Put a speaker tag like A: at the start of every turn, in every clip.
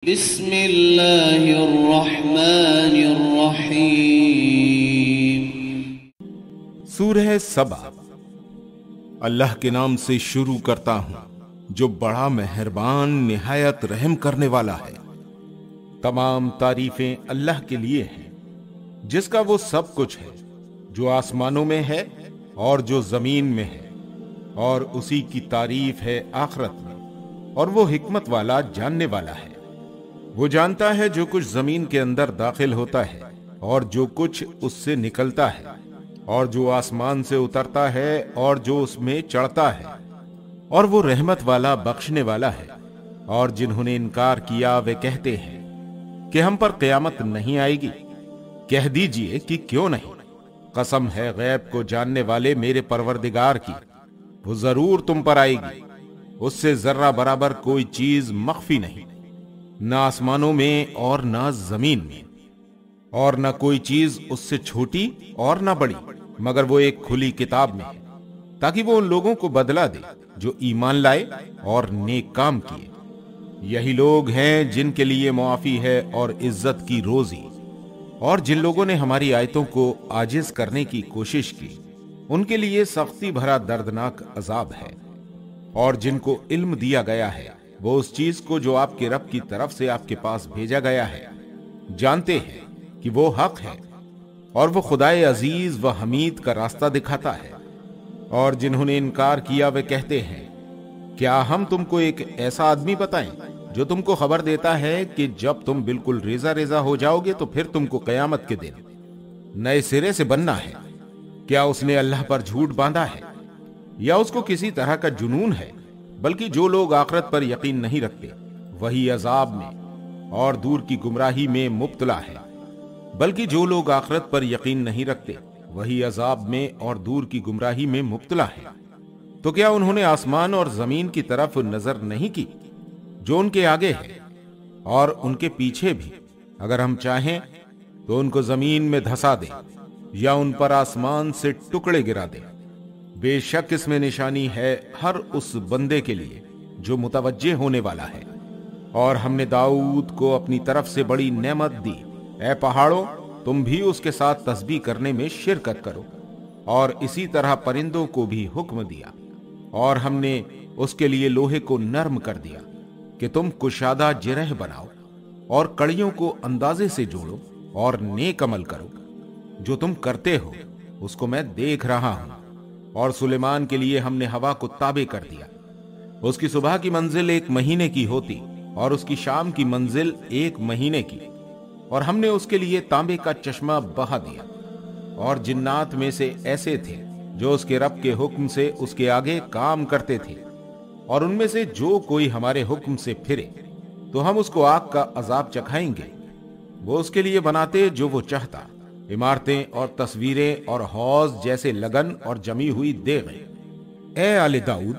A: बिस्मिल्लाहिर्रहमानिर्रहीम।
B: सूरह सबा। अल्लाह के नाम से शुरू करता हूं जो बड़ा मेहरबान निहायत रहम करने वाला है। तमाम तारीफें अल्लाह के लिए हैं जिसका वो सब कुछ है जो आसमानों में है और जो जमीन में है, और उसी की तारीफ है आखिरत में, और वो हिकमत वाला जानने वाला है। वो जानता है जो कुछ जमीन के अंदर दाखिल होता है और जो कुछ उससे निकलता है, और जो आसमान से उतरता है और जो उसमें चढ़ता है, और वो रहमत वाला बख्शने वाला है। और जिन्होंने इनकार किया वे कहते हैं कि हम पर क़यामत नहीं आएगी। कह दीजिए कि क्यों नहीं, कसम है गैब को जानने वाले मेरे परवरदिगार की, वो जरूर तुम पर आएगी। उससे जर्रा बराबर कोई चीज मख्फी नहीं, न आसमानों में और न जमीन में, और न कोई चीज उससे छोटी और न बड़ी, मगर वो एक खुली किताब में है, ताकि वो उन लोगों को बदला दे जो ईमान लाए और नेक काम किए। यही लोग हैं जिनके लिए मुआफी है और इज्जत की रोजी। और जिन लोगों ने हमारी आयतों को आजिज करने की कोशिश की, उनके लिए सख्ती भरा दर्दनाक अजाब है। और जिनको इल्म दिया गया है वो उस चीज को जो आपके रब की तरफ से आपके पास भेजा गया है जानते हैं कि वो हक है, और वो खुदाए अजीज व हमीद का रास्ता दिखाता है। और जिन्होंने इनकार किया वे कहते हैं, क्या हम तुमको एक ऐसा आदमी बताएं जो तुमको खबर देता है कि जब तुम बिल्कुल रेजा रेजा हो जाओगे तो फिर तुमको कयामत के दिन नए सिरे से बनना है। क्या उसने अल्लाह पर झूठ बांधा है या उसको किसी तरह का जुनून है? बल्कि जो लोग आखिरत पर यकीन नहीं रखते वही अजाब में और दूर की गुमराही में मुब्तला है। बल्कि जो लोग आखिरत पर यकीन नहीं रखते वही अजाब में और दूर की गुमराही में मुब्तला है। तो क्या उन्होंने आसमान और जमीन की तरफ नजर नहीं की जो उनके आगे है और उनके पीछे भी? अगर हम चाहें तो उनको जमीन में धंसा दे या उन पर आसमान से टुकड़े गिरा दे। बेशक इसमें निशानी है हर उस बंदे के लिए जो मुतवज्जे होने वाला है। और हमने दाऊद को अपनी तरफ से बड़ी नेमत दी। ए पहाड़ों, तुम भी उसके साथ तस्बीह करने में शिरकत करो। और इसी तरह परिंदों को भी हुक्म दिया। और हमने उसके लिए लोहे को नर्म कर दिया कि तुम कुशादा जिरह बनाओ और कड़ियों को अंदाजे से जोड़ो और नेक अमल करो। जो तुम करते हो उसको मैं देख रहा हूं। और सुलेमान के लिए हमने हवा को ताबे कर दिया। उसकी सुबह की मंजिल 1 महीने की होती और उसकी शाम की मंजिल 1 महीने की। और हमने उसके लिए तांबे का चश्मा बहा दिया। और जिन्नात में से ऐसे थे जो उसके रब के हुक्म से उसके आगे काम करते थे। और उनमें से जो कोई हमारे हुक्म से फिरे तो हम उसको आग का अजाब चखाएंगे। वो उसके लिए बनाते जो वो चाहता, इमारतें और तस्वीरें और हौज जैसे लगन और जमी हुई देगें। ए आले दाऊद,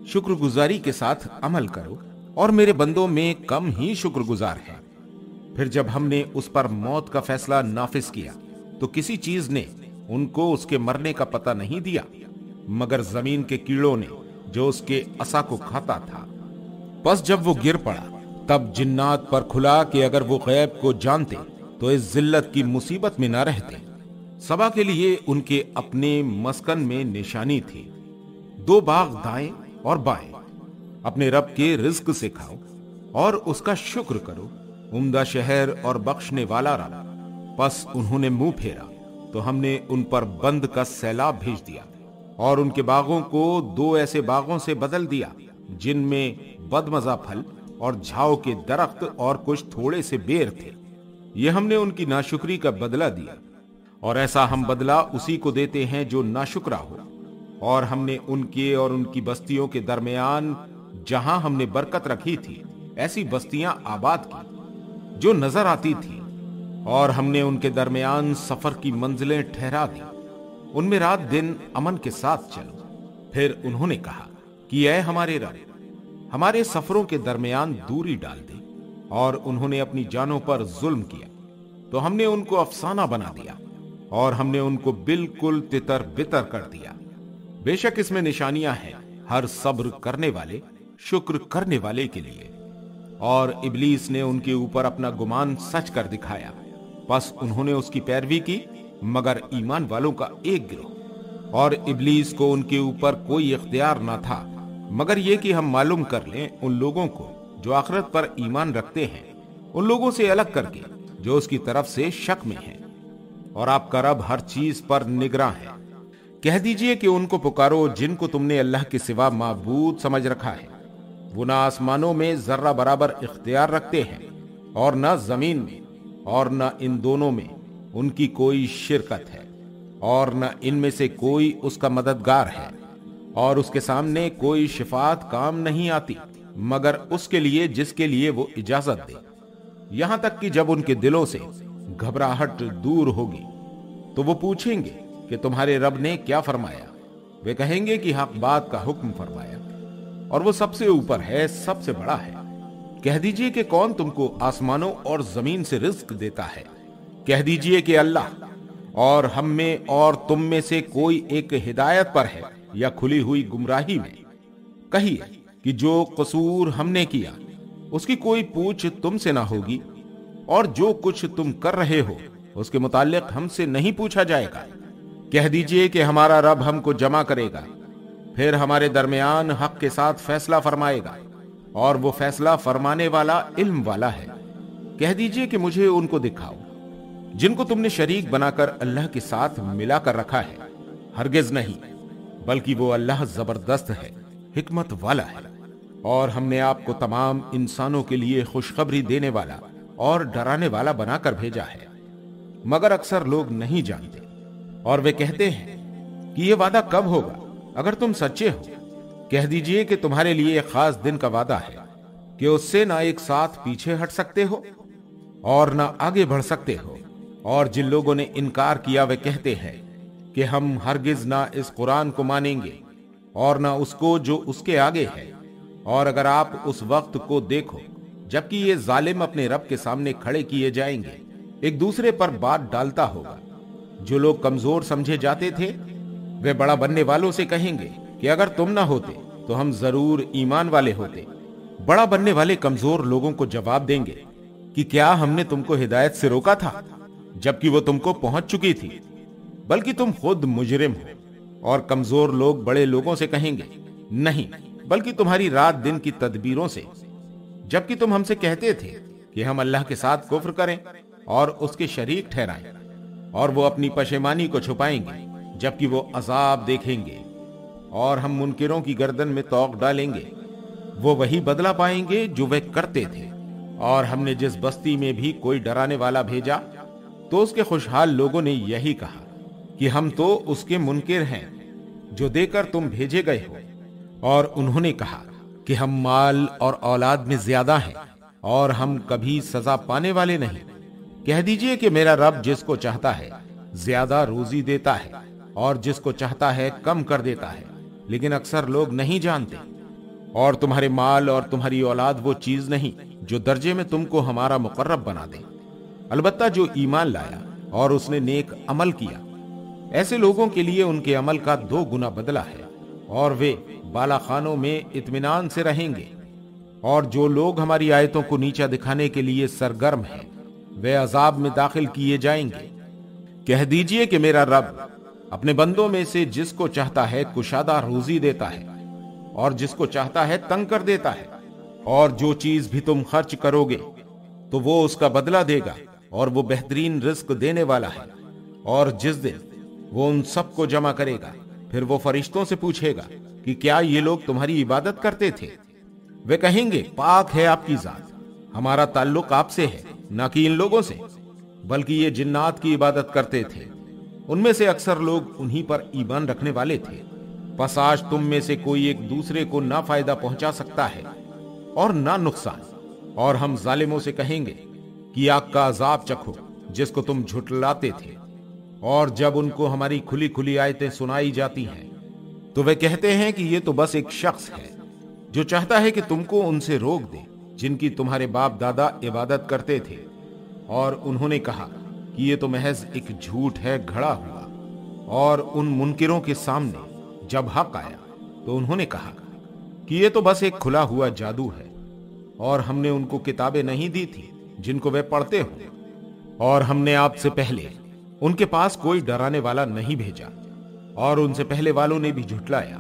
B: शुक्रगुजारी के साथ अमल करो और मेरे बंदों में कम ही शुक्रगुजार हैं। फिर जब हमने उस पर मौत का फैसला नाफिज किया तो किसी चीज ने उनको उसके मरने का पता नहीं दिया मगर जमीन के कीड़ों ने जो उसके असा को खाता था। बस जब वो गिर पड़ा तब जिन्नात पर खुला कि अगर वो गैब को जानते तो इस जिल्लत की मुसीबत में न रहते। सबा के लिए उनके अपने मस्कन में निशानी थी। 2 बाग दाएं और बाएं। अपने रब के रिज्क से खाओ और उसका शुक्र करो। उम्दा शहर और बख्शने वाला रब। बस उन्होंने मुंह फेरा तो हमने उन पर बंद का सैलाब भेज दिया और उनके बागों को 2 ऐसे बागों से बदल दिया जिनमें बदमजा फल और झाओ के दरख्त और कुछ थोड़े से बेर थे। ये हमने उनकी नाशुक्री का बदला दिया, और ऐसा हम बदला उसी को देते हैं जो नाशुक्रा हो। और हमने उनके और उनकी बस्तियों के दरमियान जहां हमने बरकत रखी थी ऐसी बस्तियां आबाद की जो नजर आती थी। और हमने उनके दरमियान सफर की मंजिलें ठहरा दी, उनमें रात दिन अमन के साथ चलो। फिर उन्होंने कहा कि ऐ हमारे रब, हमारे सफरों के दरमियान दूरी डाल दे। और उन्होंने अपनी जानों पर जुल्म किया तो हमने उनको अफसाना बना दिया और हमने उनको बिल्कुल तितर बितर कर दिया। बेशक इसमें निशानियां हैं हर सब्र करने वाले, शुक्र करने वाले के लिए। और इब्लीस ने उनके ऊपर अपना गुमान सच कर दिखाया। बस उन्होंने उसकी पैरवी की, मगर ईमान वालों का एक गिरोह। और इब्लीस को उनके ऊपर कोई इख्तियार ना था मगर ये कि हम मालूम कर लें उन लोगों को जो आखिरत पर ईमान रखते हैं, उन लोगों से अलग करके जो उसकी तरफ से शक में हैं। और आपका रब हर चीज पर निगरां है। कह दीजिए कि उनको पुकारो जिनको तुमने अल्लाह के सिवा माबूद समझ रखा है। वो ना आसमानों में जर्रा बराबर इख्तियार रखते हैं और न जमीन में, और न इन दोनों में उनकी कोई शिरकत है, और न इनमें से कोई उसका मददगार है, और उसके सामने कोई शिफात काम नहीं आती मगर उसके लिए जिसके लिए वो इजाजत दे। यहां तक कि जब उनके दिलों से घबराहट दूर होगी तो वो पूछेंगे कि तुम्हारे रब ने क्या फरमाया। वे कहेंगे कि हक बात का हुक्म फरमाया, और वो सबसे ऊपर है, सबसे बड़ा है। कह दीजिए कि कौन तुमको आसमानों और जमीन से रिज्क देता है। कह दीजिए कि अल्लाह, और हम में और तुम में से कोई एक हिदायत पर है या खुली हुई गुमराही में। कहिए कि जो कसूर हमने किया उसकी कोई पूछ तुमसे ना होगी, और जो कुछ तुम कर रहे हो उसके मुताल्लिक हमसे नहीं पूछा जाएगा। कह दीजिए कि हमारा रब हमको जमा करेगा, फिर हमारे दरमियान हक के साथ फैसला फरमाएगा, और वो फैसला फरमाने वाला इल्म वाला है। कह दीजिए कि मुझे उनको दिखाओ जिनको तुमने शरीक बनाकर अल्लाह के साथ मिला कर रखा है। हरगिज नहीं, बल्कि वो अल्लाह जबरदस्त है, हिकमत वाला है। और हमने आपको तमाम इंसानों के लिए खुशखबरी देने वाला और डराने वाला बनाकर भेजा है, मगर अक्सर लोग नहीं जानते। और वे कहते हैं कि यह वादा कब होगा, अगर तुम सच्चे हो। कह दीजिए कि तुम्हारे लिए एक खास दिन का वादा है कि उससे ना एक साथ पीछे हट सकते हो और ना आगे बढ़ सकते हो। और जिन लोगों ने इनकार किया वे कहते हैं कि हम हरगिज ना इस कुरान को मानेंगे और ना उसको जो उसके आगे है। और अगर आप उस वक्त को देखो जबकि ये जालिम अपने रब के सामने खड़े किए जाएंगे, एक दूसरे पर बात डालता होगा। जो लोग कमजोर समझे जाते थे वे बड़ा बनने वालों से कहेंगे कि अगर तुम ना होते तो हम जरूर ईमान वाले होते। बड़ा बनने वाले कमजोर लोगों को जवाब देंगे कि क्या हमने तुमको हिदायत से रोका था जबकि वो तुमको पहुंच चुकी थी, बल्कि तुम खुद मुजरिम हो। और कमजोर लोग बड़े लोगों से कहेंगे नहीं, बल्कि तुम्हारी रात दिन की तदबीरों से, जबकि तुम हमसे कहते थे कि हम अल्लाह के साथ कुफ्र करें और उसके शरीक ठहराएं। और वो अपनी पशेमानी को छुपाएंगे जबकि वो अजाब देखेंगे, और हम मुनकिरों की गर्दन में तौक डालेंगे। वो वही बदला पाएंगे जो वे करते थे। और हमने जिस बस्ती में भी कोई डराने वाला भेजा तो उसके खुशहाल लोगों ने यही कहा कि हम तो उसके मुनकिर हैं जो देकर तुम भेजे गए हो। और उन्होंने कहा कि हम माल और औलाद में ज्यादा हैं और हम कभी सजा पाने वाले नहीं। कह दीजिए कि मेरा रब जिसको चाहता है ज्यादा रोजी देता है और जिसको चाहता है कम कर देता है, लेकिन अक्सर लोग नहीं जानते। और तुम्हारे माल और तुम्हारी औलाद वो चीज नहीं जो दर्जे में तुमको हमारा मुकर्रब बना दे, अलबत्ता जो ईमान लाया और उसने नेक अमल किया। ऐसे लोगों के लिए उनके अमल का 2 गुना बदला है, और वे बालाखानों में इत्मीनान से रहेंगे। और जो लोग हमारी आयतों को नीचा दिखाने के लिए सरगर्म हैं वे अजाब में दाखिल किए जाएंगे। कह दीजिए कि मेरा रब अपने बंदों में से जिसको चाहता है कुशादा रोजी देता है और जिसको चाहता है तंग कर देता है। और जो चीज भी तुम खर्च करोगे तो वो उसका बदला देगा, और वो बेहतरीन रिस्क देने वाला है। और जिस दिन वो उन सबको जमा करेगा फिर वो फरिश्तों से पूछेगा कि क्या ये लोग तुम्हारी इबादत करते थे। वे कहेंगे पाक है आपकी जात, हमारा ताल्लुक आपसे है ना कि इन लोगों से, बल्कि ये जिन्नात की इबादत करते थे। उनमें से अक्सर लोग उन्हीं पर ईमान रखने वाले थे। बस आज तुम में से कोई एक दूसरे को ना फायदा पहुंचा सकता है और ना नुकसान। और हम जालिमों से कहेंगे कि आग का अजाब चखो जिसको तुम झुठलाते थे। और जब उनको हमारी खुली खुली आयतें सुनाई जाती हैं तो वे कहते हैं कि ये तो बस एक शख्स है जो चाहता है कि तुमको उनसे रोक दे जिनकी तुम्हारे बाप दादा इबादत करते थे। और उन्होंने कहा कि ये तो महज एक झूठ है घड़ा हुआ। और उन मुनकिरों के सामने जब हक आया तो उन्होंने कहा कि ये तो बस एक खुला हुआ जादू है। और हमने उनको किताबें नहीं दी थी जिनको वे पढ़ते हो, और हमने आपसे पहले उनके पास कोई डराने वाला नहीं भेजा, और उनसे पहले वालों ने भी झुठलाया,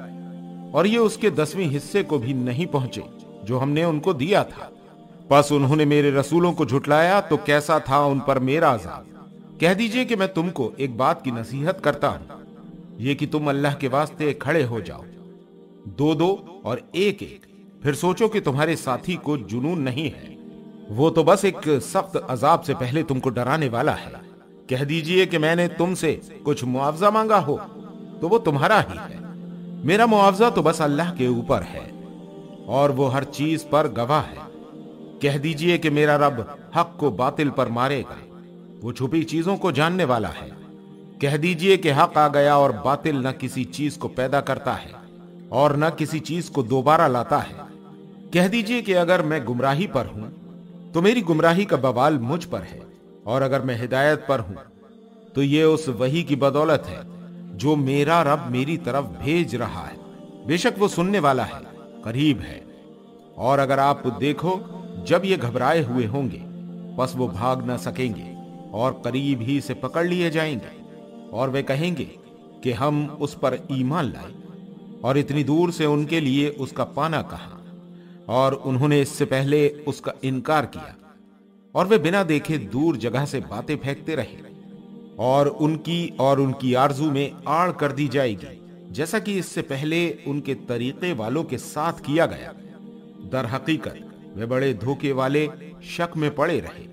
B: और ये उसके 10वें हिस्से को भी नहीं पहुंचे जो हमने उनको दिया था। बस उन्होंने मेरे रसूलों को झुठलाया तो कैसा था उन पर मेरा अज़ाब। कह दीजिए कि मैं तुमको एक बात की नसीहत करता हूं, ये कि तुम अल्लाह के वास्ते खड़े हो जाओ, दो दो और एक एक, फिर सोचो कि तुम्हारे साथी को जुनून नहीं है, वो तो बस एक सख्त अजाब से पहले तुमको डराने वाला है। कह दीजिए कि मैंने तुमसे कुछ मुआवजा मांगा हो तो वो तुम्हारा ही है, मेरा मुआवजा तो बस अल्लाह के ऊपर है, और वो हर चीज पर गवाह है। कह दीजिए कि मेरा रब हक को बातिल पर मारेगा, वो छुपी चीजों को जानने वाला है। कह दीजिए कि हक आ गया और बातिल न किसी चीज को पैदा करता है और न किसी चीज को दोबारा लाता है। कह दीजिए कि अगर मैं गुमराही पर हूं तो मेरी गुमराही का बवाल मुझ पर है, और अगर मैं हिदायत पर हूं तो ये उस वही की बदौलत है जो मेरा रब मेरी तरफ भेज रहा है। बेशक वो सुनने वाला है, करीब है। और अगर आप देखो जब ये घबराए हुए होंगे, बस वो भाग ना सकेंगे और करीब ही से पकड़ लिए जाएंगे, और वे कहेंगे कि हम उस पर ईमान लाए, और इतनी दूर से उनके लिए उसका पाना कहां, और उन्होंने इससे पहले उसका इनकार किया, और वे बिना देखे दूर जगह से बातें फेंकते रहे, और उनकी आरजू में आड़ कर दी जाएगी, जैसा कि इससे पहले उनके तरीके वालों के साथ किया गया। दर हकीकत वे बड़े धोखे वाले शक में पड़े रहे।